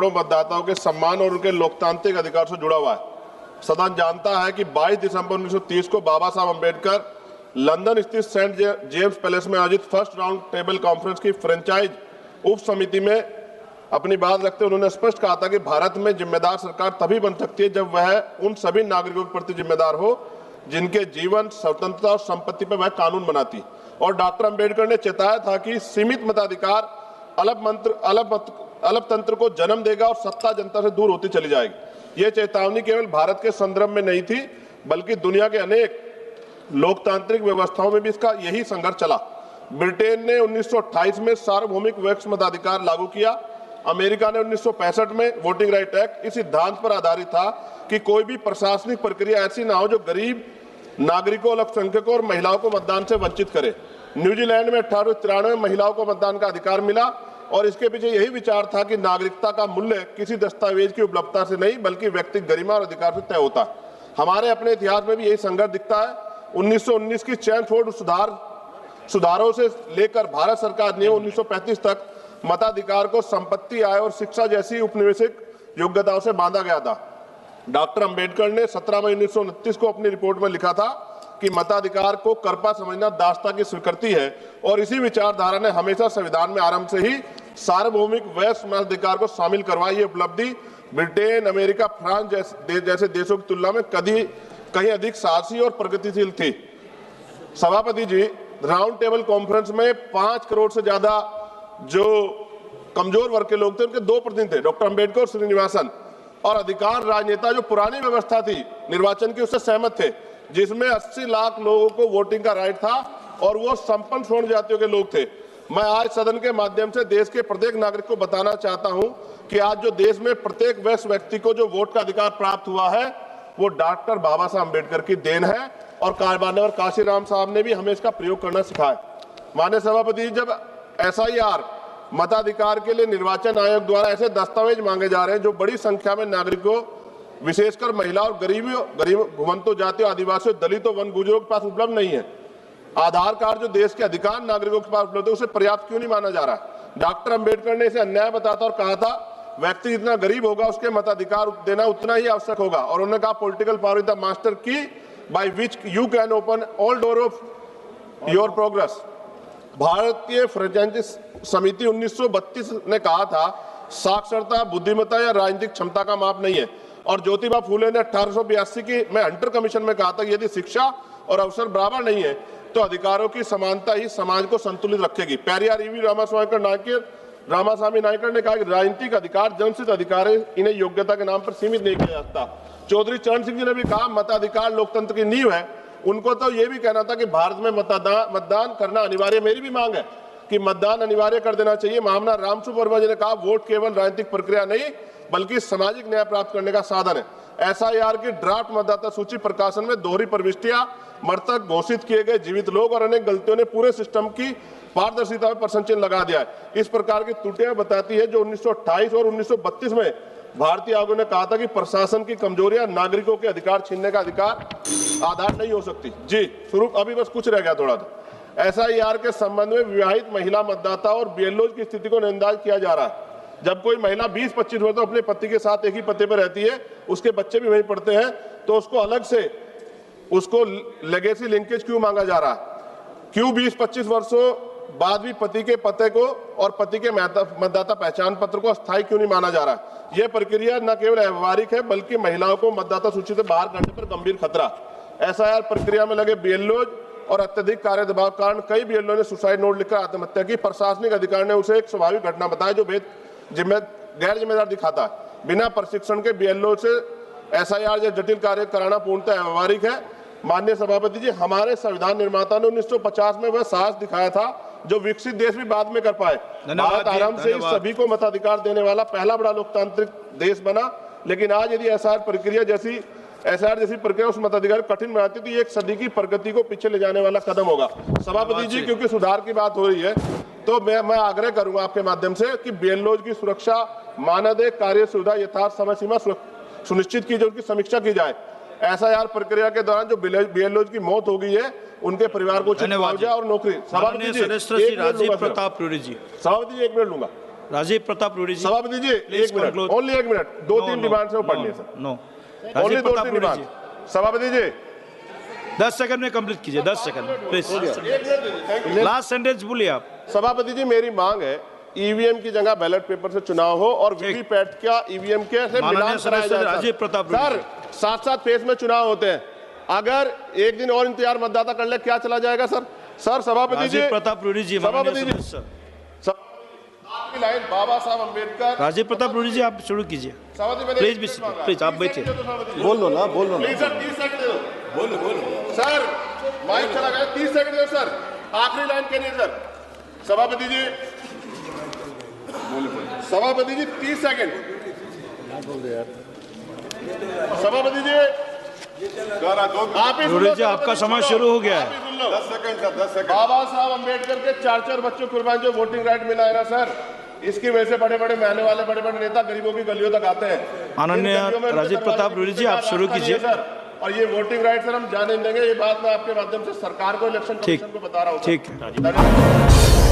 करोड़ों मतदाताओं के सम्मान और उनके लोकतांत्रिक अधिकार से जुड़ा हुआ है। सदन जानता है कि 22 दिसंबर 1930 को बाबा साहब अम्बेडकर लंदन स्थित सेंट जेम्स पैलेस में आयोजित फर्स्ट राउंड टेबल कॉन्फ्रेंस की फ्रेंचाइज उप समिति में अपनी बात रखते हुए उन्होंने स्पष्ट कहा था कि भारत में जिम्मेदार सरकार तभी बन सकती है जब वह उन सभी नागरिकों के प्रति जिम्मेदार हो जिनके जीवन, स्वतंत्रता और संपत्ति पर वह कानून बनाती। और डॉक्टर अंबेडकर ने चेताया था कि सीमित मताधिकार अलग तंत्र को जन्म देगा और सत्ता जनता से दूर होती चली जाएगी। यह चेतावनी केवल भारत के संदर्भ में नहीं थी, बल्कि दुनिया के अनेक लोकतांत्रिक व्यवस्थाओं में भी इसका यही संघर्ष चला। ब्रिटेन ने 1928 में सार्वभौमिक वयस्क मताधिकार लागू किया। अमेरिका ने 1965 में वोटिंग राइट एक्ट इस सिद्धांत पर आधारित था कि कोई भी प्रशासनिक प्रक्रिया ऐसी ना हो जो गरीब नागरिकों, अल्पसंख्यकों और महिलाओं को मतदान से वंचित करे। न्यूजीलैंड में 1893 में महिलाओं को मतदान का अधिकार मिला और इसके पीछे यही विचार था कि नागरिकता का मूल्य किसी दस्तावेज की उपलब्धता से नहीं बल्कि व्यक्तिगत गरिमा और अधिकार से तय होता है। हमारे अपने इतिहास में भी यही संघर्ष दिखता है। 1919 की चैम्सफोर्ड सुधारों से लेकर भारत सरकार ने 1935 तक मताधिकार को संपत्ति, आय और शिक्षा जैसी उपनिवेशिक योग्यताओं से बांधा गया था। डॉक्टर अंबेडकर ने 17 मई 1929 को अपनी रिपोर्ट में लिखा था कि मताधिकार को कर्पा समझना दासता की स्वीकृति है और इसी विचारधारा ने हमेशा संविधान में आरंभ से ही सार्वभौमिक वयस्क मताधिकार को शामिल करवाई। ये उपलब्धि ब्रिटेन, अमेरिका, फ्रांस जैसे देशों की तुलना में कहीं अधिक साहसी और प्रगतिशील थी। सभापति जी, राउंड टेबल कॉन्फ्रेंस में 5 करोड़ से ज्यादा जो कमजोर वर्ग के लोग थे उनके 2 प्रतिनिधि थे, डॉक्टर अंबेडकर और श्रीनिवासन, और अधिकांश राजनेता जो पुरानी व्यवस्था थी निर्वाचन की उससे सहमत थे, जिसमें 80 लाख लोगों को वोटिंग का राइट था और वो संपन्न स्वर्ण जातियों के लोग थे। मैं आज सदन के माध्यम से देश के प्रत्येक नागरिक को बताना चाहता हूं कि आज जो देश में प्रत्येक वयस्क व्यक्ति को जो वोट का अधिकार प्राप्त हुआ है वो डॉक्टर बाबा साहब अम्बेडकर की देन है और माननीय काशीराम साहब ने भी हमें इसका प्रयोग करना सिखाया। माननीय सभापति, जब SIR मताधिकार के लिए निर्वाचन आयोग द्वारा ऐसे दस्तावेज मांगे जा रहे हैं जो बड़ी संख्या में नागरिकों, विशेषकर महिला और गरीब घुमंतों, जातियों, आदिवासियों, दलितों, वन गुजरों के पास उपलब्ध नहीं है। आधार कार्ड जो देश के अधिकांश नागरिकों के पास उपलब्ध है उसे पर्याप्त क्यों नहीं माना जा रहा है? डॉक्टर अंबेडकर ने इसे अन्याय बताता और कहा था व्यक्ति जितना गरीब होगा उसके मताधिकार देना उतना ही आवश्यक होगा। और उन्होंने कहा political power is the master key by which you can open all door of your progress. भारतीय फ्रेंचाइजी समिति 1932 ने कहा था साक्षरता, बुद्धिमत्ता या राजनीतिक क्षमता का माप नहीं है। और ज्योतिबा फूले ने 1882 की हंटर कमीशन में कहा था यदि शिक्षा और अवसर बराबर नहीं है तो अधिकारों की समानता ही समाज को संतुलित रखेगी। पेरियार ईवी रामास्वामी नायकर ने कहा कि राजनीतिक अधिकार जन्मसिद्ध अधिकार है, इन्हें योग्यता के नाम पर सीमित नहीं किया जाता। चौधरी चरण सिंह जी ने भी कहा मताधिकार लोकतंत्र की नींव है। उनको तो ये भी कहना था कि भारत में मतदान करना अनिवार्य। मेरी भी मांग है कि मतदान अनिवार्य कर देना चाहिए। महामना रामसुब्रमण्यम वर्मा जी ने कहा वोट केवल राजनीतिक प्रक्रिया नहीं बल्कि सामाजिक न्याय प्राप्त करने का साधन है। SIR की ड्राफ्ट मतदाता सूची प्रकाशन में दोहरी प्रविष्टियां, मृतक घोषित किए गए जीवित लोग और अनेक गलतियों ने पूरे सिस्टम की पारदर्शिता में प्रश्न चिन्ह लगा दिया है। इस प्रकार की त्रुटियां बताती है जो 1928 और 1932 में भारतीय आयोग ने कहा था कि प्रशासन की कमजोरियां नागरिकों के अधिकार छीनने का आधार नहीं हो सकती। जी स्वरूप अभी बस कुछ रह गया थोड़ा सा। SIR के संबंध में विवाहित महिला मतदाता और BLOs की स्थिति को नजरअंदाज किया जा रहा है। जब कोई महिला 20-25 वर्ष अपने पति के साथ एक ही पते पर रहती है, उसके बच्चे भी वहीं पढ़ते हैं, तो उसको अलग से उसको लेगेसी लिंकेज क्यों मांगा जा रहा है? क्यों 20-25 वर्षों बाद भी पति के पते को और पति के मतदाता पहचान पत्र को अस्थायी क्यों नहीं माना जा रहा है? यह प्रक्रिया न केवल व्यवहारिक है बल्कि महिलाओं को मतदाता सूची से बाहर करने पर गंभीर खतरा। SIR प्रक्रिया में लगे BLOs और अत्यधिक कार्य दबाव के कारण कई BLO ने सुसाइड नोट लिखकर आत्महत्या की। प्रशासनिक अधिकारी ने उसे एक स्वाभाविक घटना बताया जो गैर जिम्मेदार दिखाता है। बिना प्रशिक्षण के BLO से SIR या जटिल कार्य कराना पूर्णतः व्यवहारिक है। माननीय सभापति जी, हमारे संविधान निर्माता ने 1950 में वह साहस दिखाया था जो विकसित देश भी बाद में कर पाए। भारत आराम से सभी को मताधिकार देने वाला पहला बड़ा लोकतांत्रिक देश बना। लेकिन आज यदि SIR जैसी प्रक्रिया उस मताधिकार कठिन बनाती तो ये एक सदी की प्रगति को पीछे ले जाने वाला कदम होगा। सभापति जी, क्योंकि सुधार की बात हो रही है तो मैं आग्रह करूंगा आपके माध्यम से कि BLOs की सुरक्षा, मानदेय, कार्य सुविधा, यथार्थ समय सीमा सुनिश्चित की जाए, उनकी समीक्षा की जाए। SIR प्रक्रिया के दौरान जो BLOs की मौत हो गई है उनके परिवार को मुआवजा और नौकरी। सभापति जी, राजीव प्रताप रूडी जी, सभापति जी 1 मिनट लूंगा। राजीव प्रताप रूडी जी, सभापति जी Please एक मिनट, conclude. ओनली एक मिनट, दो तीन डिमांड से वो पढ़नी है सर, नो ओनली राजीव दो प्रताप तीन रूडी डिमांड। जी, सभापति जी 10 सेकंड में कंप्लीट कीजिए, 10 सेकंड प्लीज, लास्ट सेंटेंस बोलिए आप। सभापति जी मेरी मांग है ईवीएम की जगह बैलेट पेपर से चुनाव हो और वीवीपैट का ईवीएम के से माननीय मिलान कराया सदस्य जाए राजीव सर। प्रताप सर साथ साथ फेज में चुनाव होते हैं, अगर एक दिन और इंतजार मतदाता कर ले क्या चला जाएगा सर? सर सभापति जी, राजीव प्रताप रूडी जी, माननीय सभापति जी, सदस्य आखिरी लाइन बाबा साहब अम्बेडकर। राजीव प्रताप रूडी जी आप शुरू कीजिए, सभापति मैंने प्लीज एक भी मिनट मांगा। प्लीज आप 30 बैठिए। सेकंड दे दो सभापति जी। बोल लो ना, बोल लो ना। प्लीज सर 30 सेकंड दे दो। बोलो सर, माइक चला गया, 30 सेकंड दो सर, आखिरी लाइन करिए सर। सभापति जी, सभापति जी 30 सेकंड। सभापति जी आप ही सुन रूडी लो, जी आपका सभापति समय सुन लो, शुरू हो गया आप है। ही सुन लो। 10 सेकंड सर, 10 सेकंड। बाबा साहब अम्बेडकर के 4-4 बच्चों कुर्बान जो वोटिंग राइट मिला है ना सर, इसकी वजह से बड़े बड़े महने वाले बड़े बड़े नेता गरीबों की गलियों तक आते हैं। माननीय इन गलियों में राजीव दरवाजे प्रताप रूडी जी, आप रास्ता शुरू नहीं है कीजिए। सर, और ये वोटिंग राइट सर हम जाने नहीं देंगे, ये बात मैं आपके माध्यम से सरकार को, इलेक्शन कमीशन को बता रहा हूँ सर। ठीक है। धन्यवाद।